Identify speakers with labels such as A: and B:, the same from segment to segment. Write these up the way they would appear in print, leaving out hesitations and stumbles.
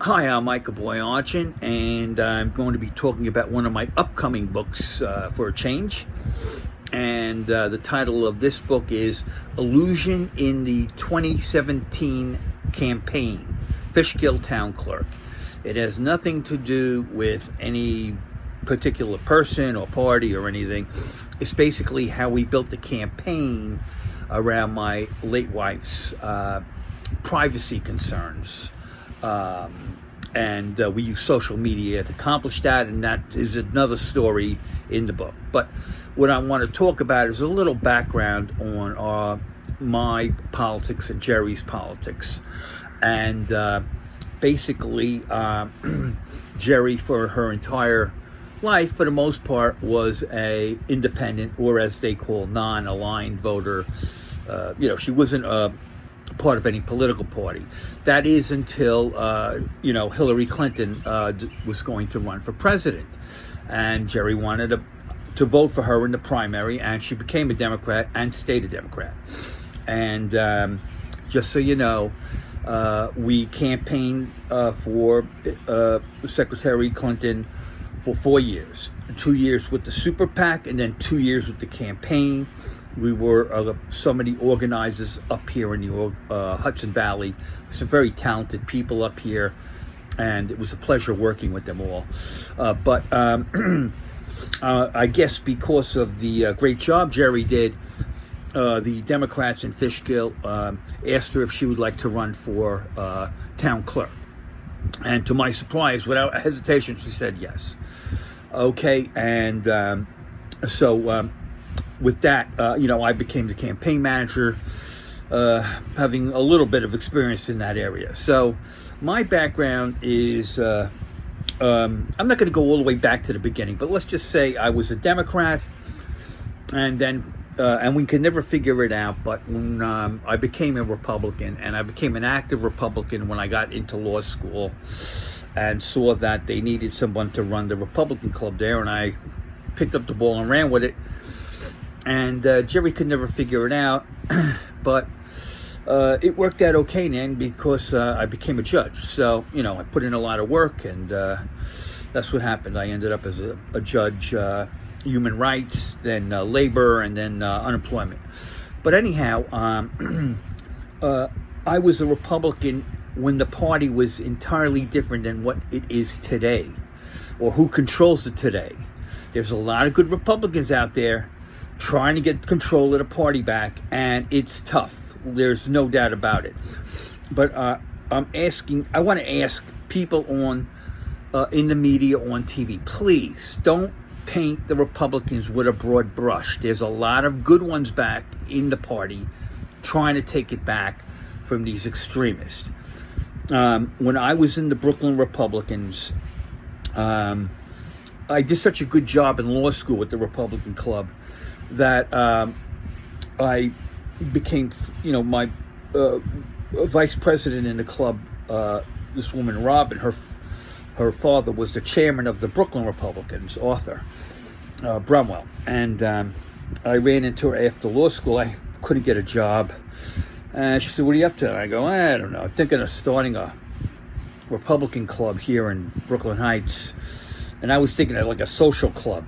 A: Hi, I'm Michael Boyajian, and I'm going to be talking about one of my upcoming books for a change. And the title of this book is Illusion in the 2017 Campaign, Fishkill Town Clerk. It has nothing to do with any particular person or party or anything. It's basically how we built the campaign around my late wife's privacy concerns. And we use social media to accomplish that, and that is another story in the book. But what I want to talk about is a little background on my politics and Jerry's politics. And basically, Jerry, for her entire life, for the most part, was a independent, or as they call, non-aligned voter. She wasn't part of any political party. That is until Hillary Clinton was going to run for president, and Jerry wanted to vote for her in the primary, and she became a Democrat and stayed a Democrat. And just so you know, we campaigned for Secretary Clinton for 4 years, 2 years with the super PAC, and then 2 years with the campaign. We were so many organizers up here in the Hudson Valley, some very talented people up here, and it was a pleasure working with them all. But I guess because of the great job Jerry did, the Democrats in Fishkill asked her if she would like to run for town clerk. And to my surprise, without hesitation, she said yes. Okay, and so with that, I became the campaign manager, having a little bit of experience in that area. So my background is, I'm not going to go all the way back to the beginning, but let's just say I was a Democrat, and then, and we could never figure it out, but when I became a Republican, and I became an active Republican when I got into law school, and saw that they needed someone to run the Republican club there, and I picked up the ball and ran with it. And Jerry could never figure it out, but it worked out okay then, because I became a judge. So, I put in a lot of work, and that's what happened. I ended up as a judge, human rights, then labor, and then unemployment. But anyhow, I was a Republican when the party was entirely different than what it is today, or who controls it today. There's a lot of good Republicans out there trying to get control of the party back, and it's tough. There's no doubt about it. But I want to ask people on in the media, on TV, please don't paint the Republicans with a broad brush. There's a lot of good ones back in the party trying to take it back from these extremists. When I was in the Brooklyn Republicans, I did such a good job in law school with the Republican Club that I became, my vice president in the club. This woman, Robin, her father was the chairman of the Brooklyn Republicans, Arthur Brumwell. And I ran into her after law school. I couldn't get a job. And she said, "What are you up to?" And I go, "I don't know. I'm thinking of starting a Republican club here in Brooklyn Heights." And I was thinking of like a social club,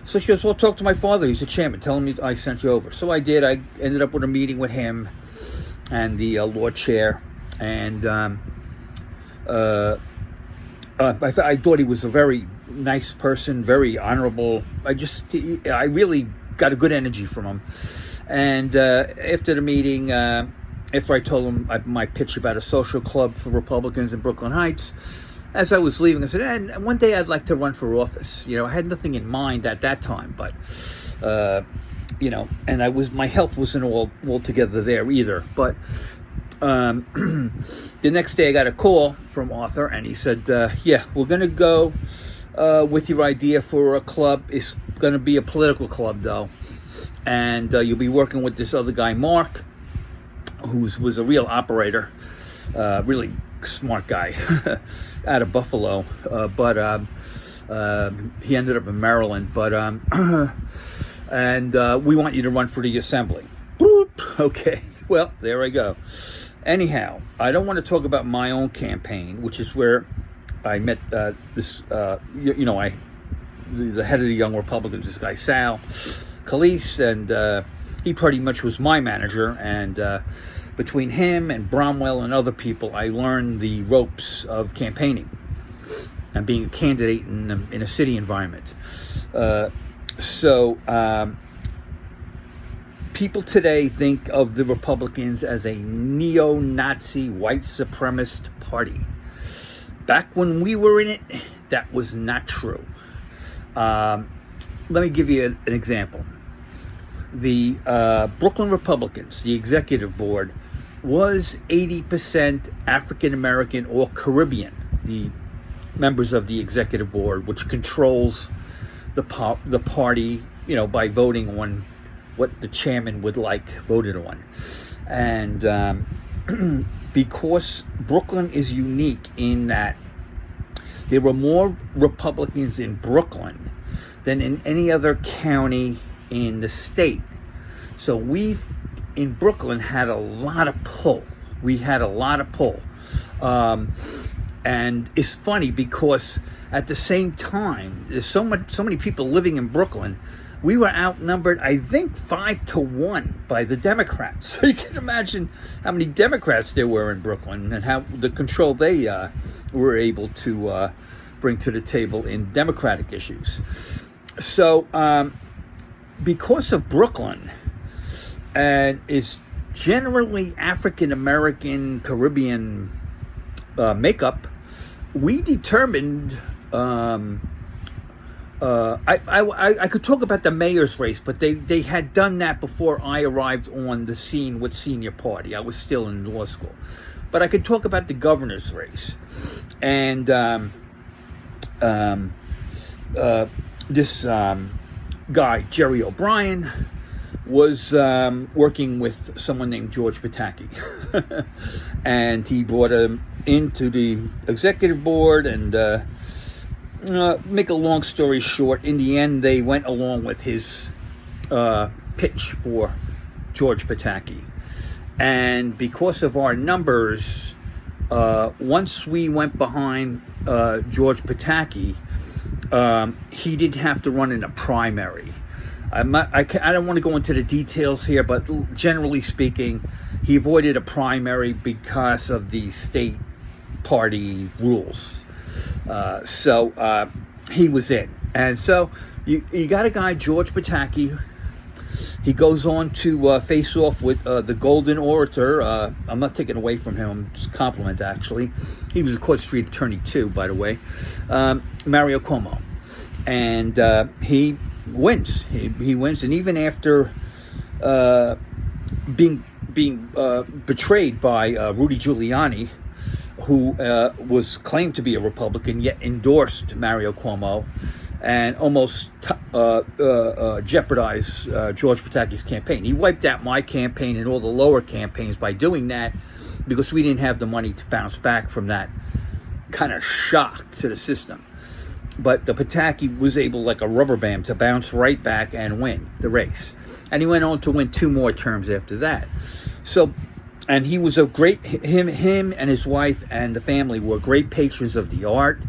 A: So she goes, "Well, talk to my father. He's the chairman. Tell him I sent you over." So I did. I ended up with a meeting with him and the law chair. And I thought he was a very nice person, very honorable. I really got a good energy from him. And after the meeting, after I told him my pitch about a social club for Republicans in Brooklyn Heights, as I was leaving, I said, "And one day I'd like to run for office." I had nothing in mind at that time, but and my health wasn't all together there either. But the next day I got a call from Arthur, and he said, "Yeah, we're going to go with your idea for a club. It's going to be a political club, though, and you'll be working with this other guy, Mark, who was a real operator, really smart guy." Out of Buffalo, but he ended up in Maryland. But and we want you to run for the assembly. Boop. Okay, well, there I go. Anyhow, I don't want to talk about my own campaign, which is where I met the head of the Young Republicans, this guy Sal Calise, and he pretty much was my manager. And between him and Bromwell and other people, I learned the ropes of campaigning and being a candidate in a city environment. People today think of the Republicans as a neo-Nazi white supremacist party. Back when we were in it, that was not true. Let me give you an example. The Brooklyn Republicans, the executive board, was 80% African American or Caribbean, the members of the executive board, which controls the party, by voting on what the chairman would like voted on. And because Brooklyn is unique in that there were more Republicans in Brooklyn than in any other county in the state. So we've, in Brooklyn, had a lot of pull. We had a lot of pull. And it's funny because at the same time, there's so many people living in Brooklyn. We were outnumbered, I think, 5-1 by the Democrats. So you can imagine how many Democrats there were in Brooklyn and how the control they were able to bring to the table in Democratic issues. So because of Brooklyn and its generally African American Caribbean makeup, we determined. I could talk about the mayor's race, but they had done that before I arrived on the scene with senior party. I was still in law school, but I could talk about the governor's race. And this guy Jerry O'Brien was working with someone named George Pataki, and he brought him into the executive board. And make a long story short, in the end, they went along with his pitch for George Pataki. And because of our numbers, once we went behind George Pataki, he didn't have to run in a primary. I don't want to go into the details here, but generally speaking, he avoided a primary because of the state party rules. So he was in. And so you got a guy, George Pataki. He goes on to face off with the Golden Orator. I'm not taking away from him. I'm just compliment, actually. He was a Court Street attorney, too, by the way. Mario Cuomo. And he wins. He wins. And even after being betrayed by Rudy Giuliani, who was claimed to be a Republican, yet endorsed Mario Cuomo and almost jeopardized George Pataki's campaign. He wiped out my campaign and all the lower campaigns by doing that because we didn't have the money to bounce back from that kind of shock to the system. But the Pataki was able, like a rubber band, to bounce right back and win the race. And he went on to win 2 more terms after that. So, and he was a great, him and his wife and the family were great patrons of the art.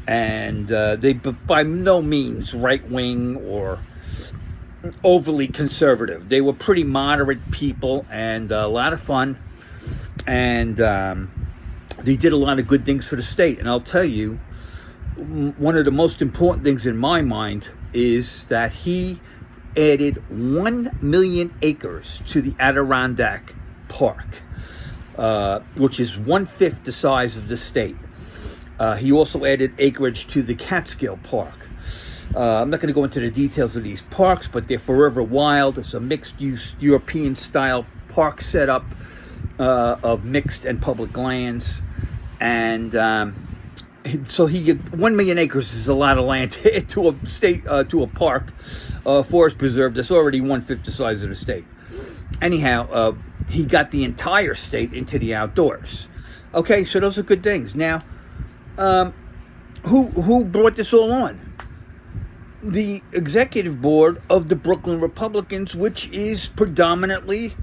A: And they by no means right-wing or overly conservative. They were pretty moderate people and a lot of fun. And they did a lot of good things for the state. And I'll tell you, one of the most important things in my mind is that he added 1 million acres to the Adirondack Park, which is 1/5 the size of the state. He also added acreage to the Catskill Park. I'm not going to go into the details of these parks, but they're forever wild. It's a mixed-use European-style park setup of mixed and public lands. And so 1 million acres is a lot of land to a state, to a park, forest preserve that's already 1/5 the size of the state. Anyhow, he got the entire state into the outdoors. Okay, so those are good things. Now, who brought this all on? The executive board of the Brooklyn Republicans, which is predominantly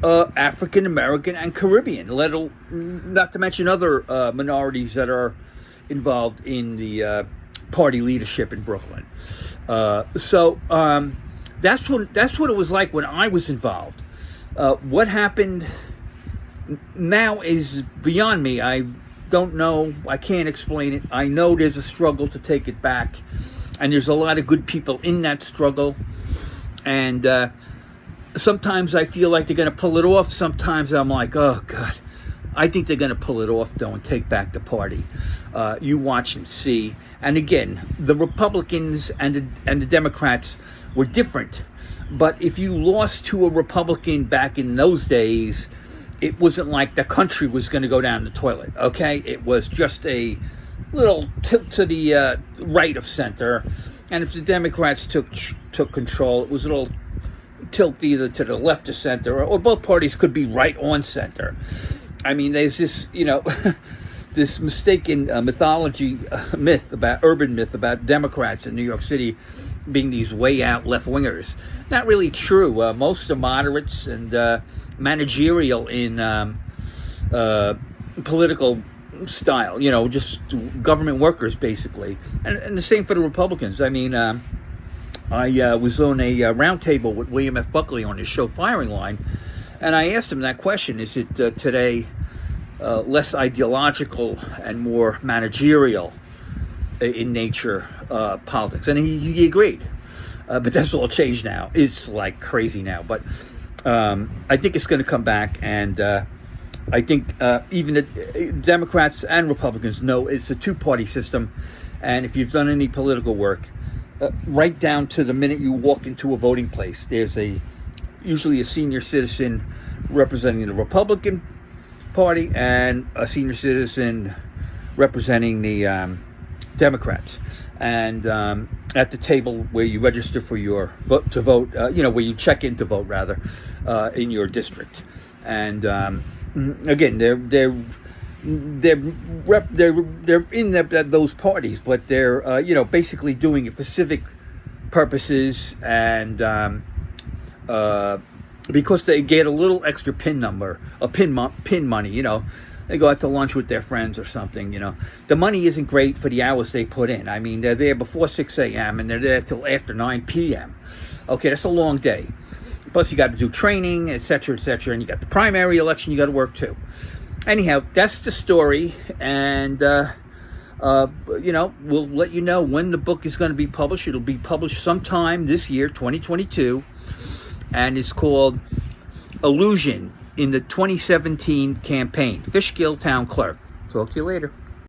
A: African American and Caribbean, not to mention other minorities that are involved in the party leadership in Brooklyn. So that's what it was like when I was involved. What happened now is beyond me. I don't know. I can't explain it. I know there's a struggle to take it back, and there's a lot of good people in that struggle. And sometimes I feel like they're going to pull it off. Sometimes I'm like, oh, God. I think they're going to pull it off, though, and take back the party. You watch and see. And again, the Republicans and the Democrats were different. But if you lost to a Republican back in those days, it wasn't like the country was going to go down the toilet, okay? It was just a little tilt to the right of center. And if the Democrats took control, it was a little tilt either to the left of center, or both parties could be right on center. I mean, there's this, this mistaken urban myth about Democrats in New York City being these way out left wingers. Not really true. Most are moderates and managerial in political style, just government workers basically. And the same for the Republicans. I mean, I was on a roundtable with William F. Buckley on his show Firing Line, and I asked him that question: is it today less ideological and more managerial in nature politics? And he agreed. But that's all changed now. It's like crazy now. But I think it's going to come back, and I think even the Democrats and Republicans know it's a two-party system. And if you've done any political work, right down to the minute you walk into a voting place, there's usually a senior citizen representing the Republican Party and a senior citizen representing the Democrats. And at the table where you register for your vote to vote, where you check in to vote rather, in your district. And again, they're in those parties, but they're basically doing it for civic purposes, and because they get a little extra pin money. They go out to lunch with their friends or something. The money isn't great for the hours they put in. I mean, they're there before 6 a.m. and they're there till after 9 p.m. Okay, that's a long day. Plus, you got to do training, etc., and you got the primary election you got to work too. Anyhow, that's the story, and we'll let you know when the book is going to be published. It'll be published sometime this year, 2022, and it's called Illusion in the 2017 Campaign, Fishkill Town Clerk. Talk to you later.